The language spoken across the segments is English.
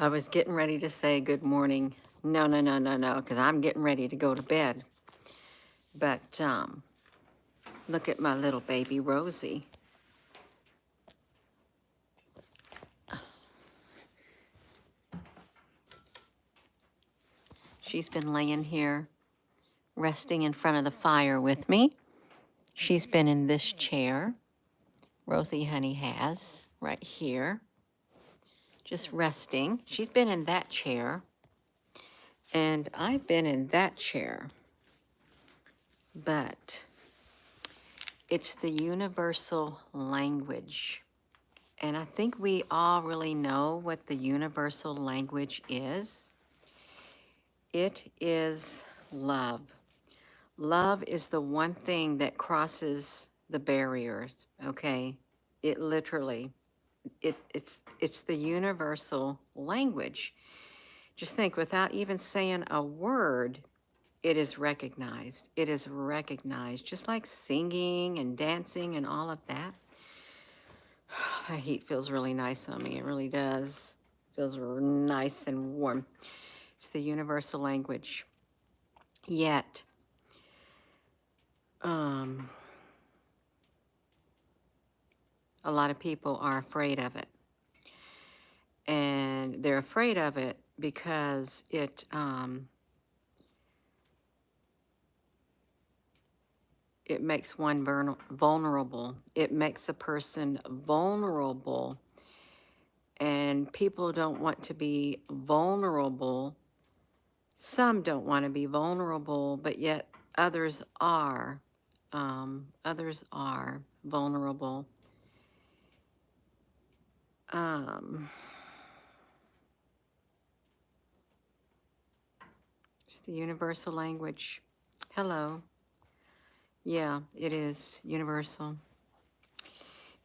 I was getting ready to say good morning. No, no, no, no, no, because I'm getting ready to go to bed. But look at my little baby Rosie. She's been laying here, resting in front of the fire with me. She's been in this chair. Rosie Honey has, right here, just resting. She's been in that chair, and I've been in that chair. But it's the universal language. And I think we all really know what the universal language is. It is love. Love is the one thing that crosses the barriers, okay? It literally, it's the universal language. Just think, without even saying a word, it is recognized. It is recognized, just like singing and dancing and all of that. That heat feels really nice on me. It really does. Feels nice and warm. It's the universal language. Yet, a lot of people are afraid of it. And they're afraid of it because it makes one vulnerable. It makes a person vulnerable. And people don't want to be vulnerable. Some don't want to be vulnerable, but yet others are. Others are vulnerable. It's the universal language. Hello. Yeah, it is universal.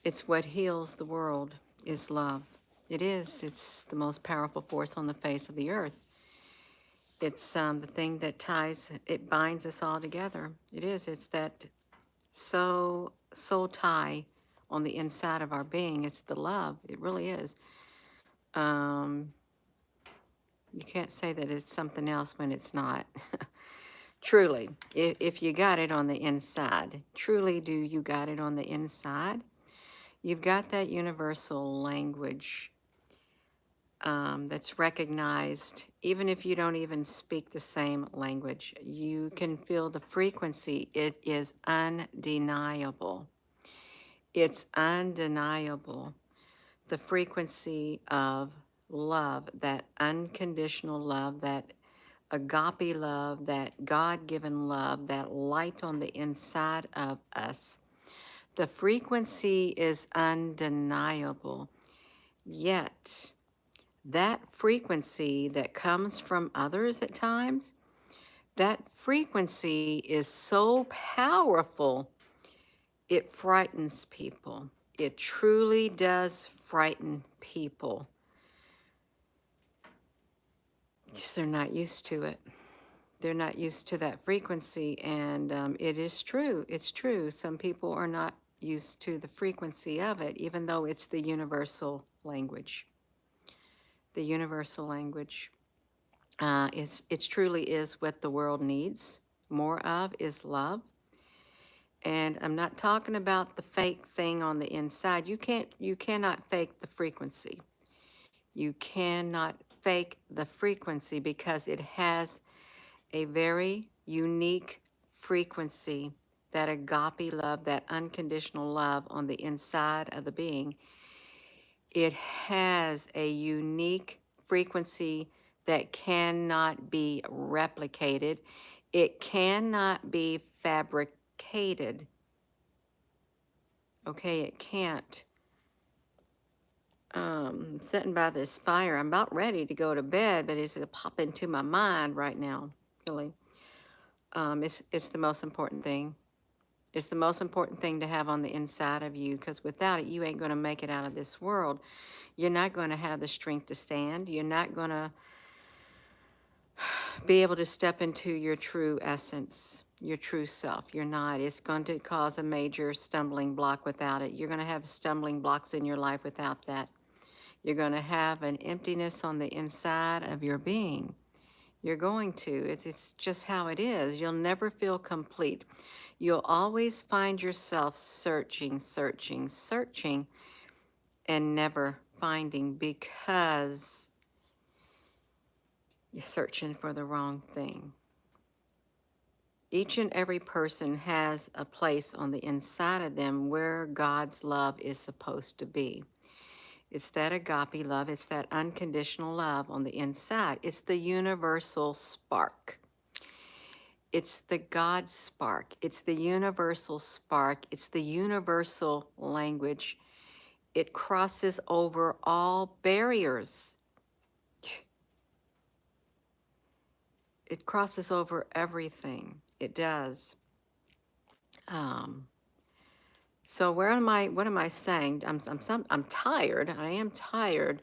It's what heals the world, is love. It is. It's the most powerful force on the face of the earth. It's the thing that it binds us all together. It is. It's that soul tie on the inside of our being. It's the love. It really is. You can't say that it's something else when it's not. Truly, if you got it on the inside, truly do you got it on the inside? You've got that universal language that's recognized, even if you don't even speak the same language. You can feel the frequency. It is undeniable. It's undeniable. The frequency of love, that unconditional love, that agape love, that God-given love, that light on the inside of us. The frequency is undeniable. Yet, that frequency that comes from others at times, that frequency is so powerful, it frightens people. It truly does frighten people because they're not used to it. They're not used to that frequency, and it is true. It's true. Some people are not used to the frequency of it, even though it's the universal language. The universal language. It truly is what the world needs more of, is love. And I'm not talking about the fake thing on the inside. You cannot fake the frequency. You cannot fake the frequency because it has a very unique frequency, that agape love, that unconditional love on the inside of the being. It has a unique frequency that cannot be replicated. It cannot be fabricated. Okay, it can't. Sitting by this fire, I'm about ready to go to bed, but it's pop into my mind right now, really. It's the most important thing. It's the most important thing to have on the inside of you, because without it, you ain't going to make it out of this world. You're not going to have the strength to stand. You're not going to be able to step into your true essence, your true self. You're not. It's going to cause a major stumbling block without it. You're going to have stumbling blocks in your life without that. You're going to have an emptiness on the inside of your being. You're going to. It's just how it is. You'll never feel complete. You'll always find yourself searching, searching, searching, and never finding because you're searching for the wrong thing. Each and every person has a place on the inside of them where God's love is supposed to be. It's that agape love. It's that unconditional love on the inside. It's the universal spark. It's the God spark. It's the universal spark. It's the universal language. It crosses over all barriers. It crosses over everything. It does. So what am I saying? I'm tired. I am tired,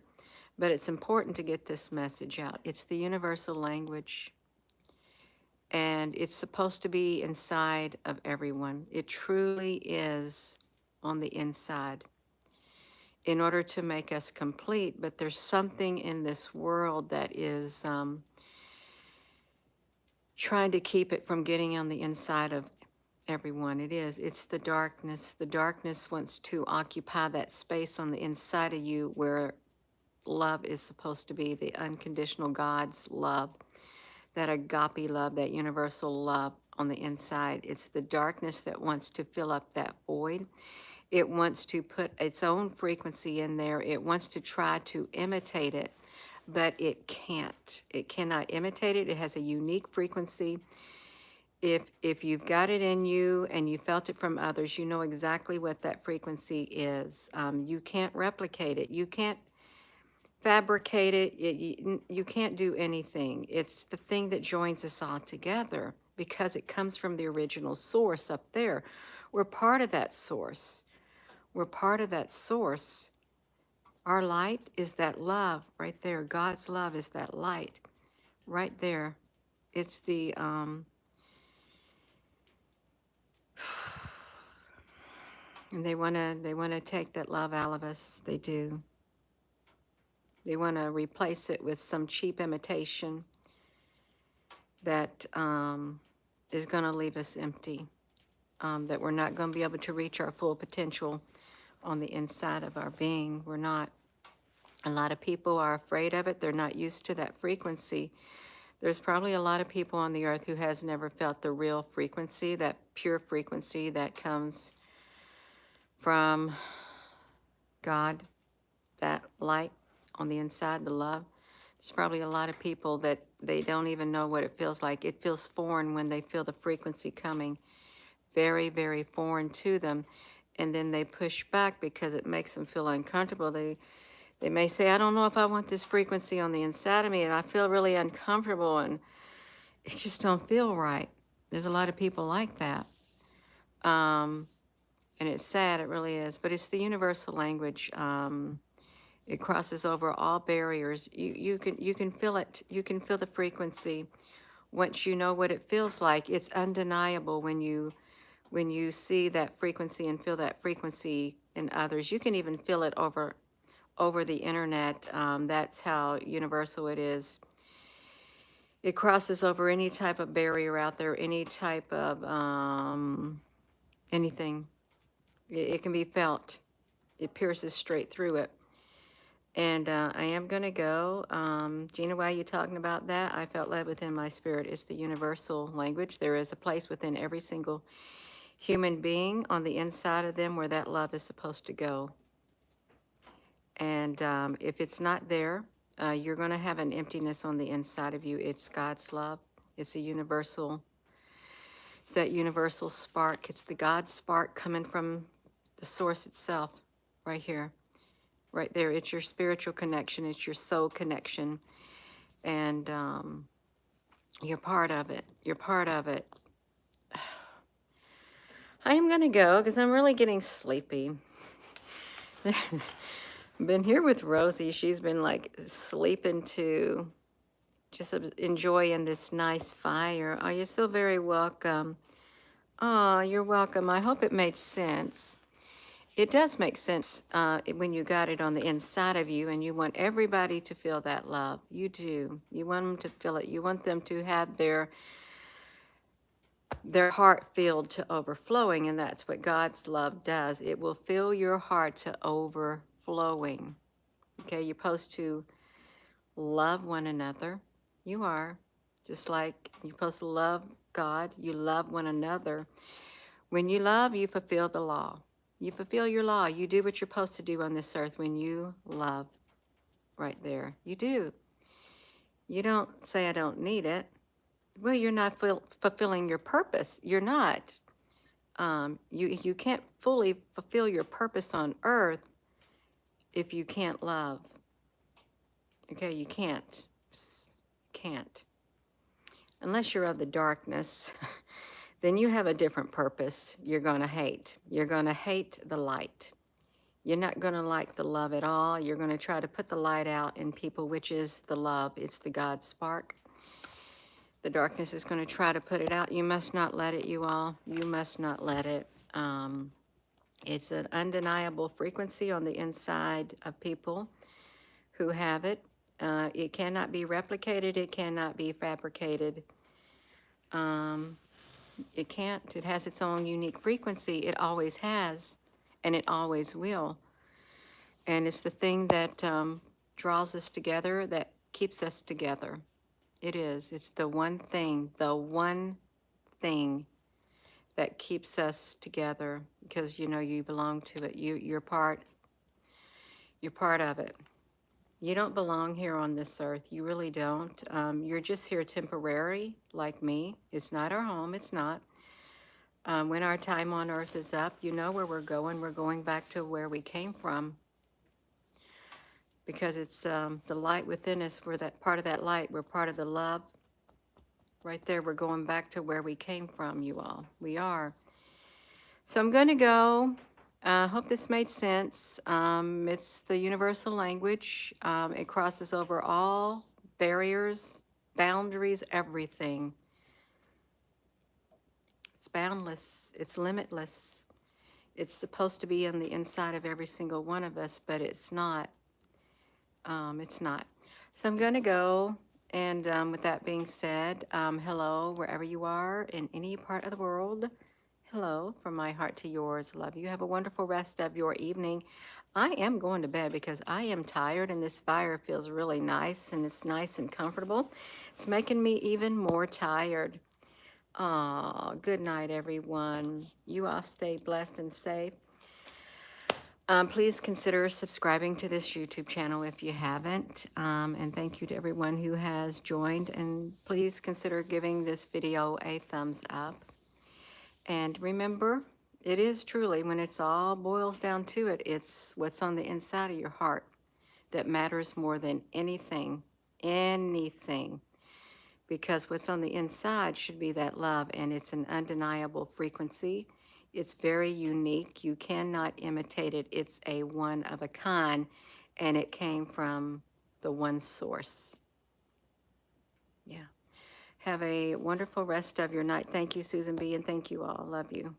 but it's important to get this message out. It's the universal language. And it's supposed to be inside of everyone. It truly is on the inside in order to make us complete. But there's something in this world that is trying to keep it from getting on the inside of everyone. It is. It's the darkness. The darkness wants to occupy that space on the inside of you where love is supposed to be, the unconditional God's love, that agape love, that universal love on the inside. It's the darkness that wants to fill up that void. It wants to put its own frequency in there. It wants to try to imitate it, but it can't. It cannot imitate it. It has a unique frequency. If you've got it in you and you felt it from others, you know exactly what that frequency is. You can't replicate it. You can't fabricate it. You can't do anything. It's the thing that joins us all together because it comes from the original source up there. We're part of that source. We're part of that source. Our light is that love right there. God's love is that light right there. It's the, and they wanna take that love out of us. They do. They want to replace it with some cheap imitation that is going to leave us empty, that we're not going to be able to reach our full potential on the inside of our being. We're not. A lot of people are afraid of it. They're not used to that frequency. There's probably a lot of people on the earth who has never felt the real frequency, that pure frequency that comes from God, that light on the inside, the love. There's probably a lot of people that they don't even know what it feels like. It feels foreign when they feel the frequency coming, very, very foreign to them. And then they push back because it makes them feel uncomfortable. They may say, I don't know if I want this frequency on the inside of me, and I feel really uncomfortable, and it just don't feel right. There's a lot of people like that. And it's sad, it really is. But it's the universal language. It crosses over all barriers. You can feel it. You can feel the frequency. Once you know what it feels like, it's undeniable when you see that frequency and feel that frequency in others. You can even feel it over the internet. That's how universal it is. It crosses over any type of barrier out there, any type of anything. It can be felt. It pierces straight through it. And I am going to go. Gina, why are you talking about that? I felt led within my spirit. It's the universal language. There is a place within every single human being on the inside of them where that love is supposed to go. And if it's not there, you're going to have an emptiness on the inside of you. It's God's love. It's a universal. It's that universal spark. It's the God spark coming from the source itself right here. Right there, it's your spiritual connection, it's your soul connection, and you're part of it. You're part of it. I am going to go because I'm really getting sleepy. Been here with Rosie. She's been like sleeping too, just enjoying this nice fire. Oh, you're so very welcome. Oh, you're welcome. I hope it made sense. It does make sense when you got it on the inside of you and you want everybody to feel that love. You do. You want them to feel it. You want them to have their heart filled to overflowing, and that's what God's love does. It will fill your heart to overflowing. Okay, you're supposed to love one another. You are. Just like you're supposed to love God, you love one another. When you love, you fulfill the law. You fulfill your law. You do what you're supposed to do on this earth when you love. Right there. You do. You don't say, I don't need it. Well, you're not fulfilling your purpose. You're not. You can't fully fulfill your purpose on earth if you can't love. Okay, you can't. Can't. Unless you're of the darkness, then you have a different purpose you're going to hate. You're going to hate the light. You're not going to like the love at all. You're going to try to put the light out in people, which is the love. It's the God spark. The darkness is going to try to put it out. You must not let it, you all. You must not let it. It's an undeniable frequency on the inside of people who have it. It cannot be replicated. It cannot be fabricated. It can't. It has its own unique frequency. It always has, and it always will. And it's the thing that draws us together, that keeps us together. It is. It's the one thing that keeps us together, because you know you belong to it. You're part of it. You don't belong here on this earth. You really don't. You're just here temporary, like me. It's not our home. It's not. When our time on earth is up, you know where we're going. We're going back to where we came from, because it's the light within us. We're that part of that light. We're part of the love. Right there, we're going back to where we came from, you all. We are. So I'm going to go. Hope this made sense. It's the universal language. It crosses over all barriers, boundaries, everything. It's boundless. It's limitless. It's supposed to be on the inside of every single one of us, but it's not. It's not. So I'm going to go. And with that being said, hello, wherever you are in any part of the world. Hello, from my heart to yours. Love you. Have a wonderful rest of your evening. I am going to bed because I am tired, and this fire feels really nice, and it's nice and comfortable. It's making me even more tired. Aw, good night, everyone. You all stay blessed and safe. Please consider subscribing to this YouTube channel if you haven't. And thank you to everyone who has joined. And please consider giving this video a thumbs up. And remember, it is truly, when it's all boils down to it, it's what's on the inside of your heart that matters more than anything. Because what's on the inside should be that love, and it's an undeniable frequency. It's very unique. You cannot imitate it. It's a one of a kind, and it came from the one source. Yeah. Have a wonderful rest of your night. Thank you, Susan B., and thank you all. Love you.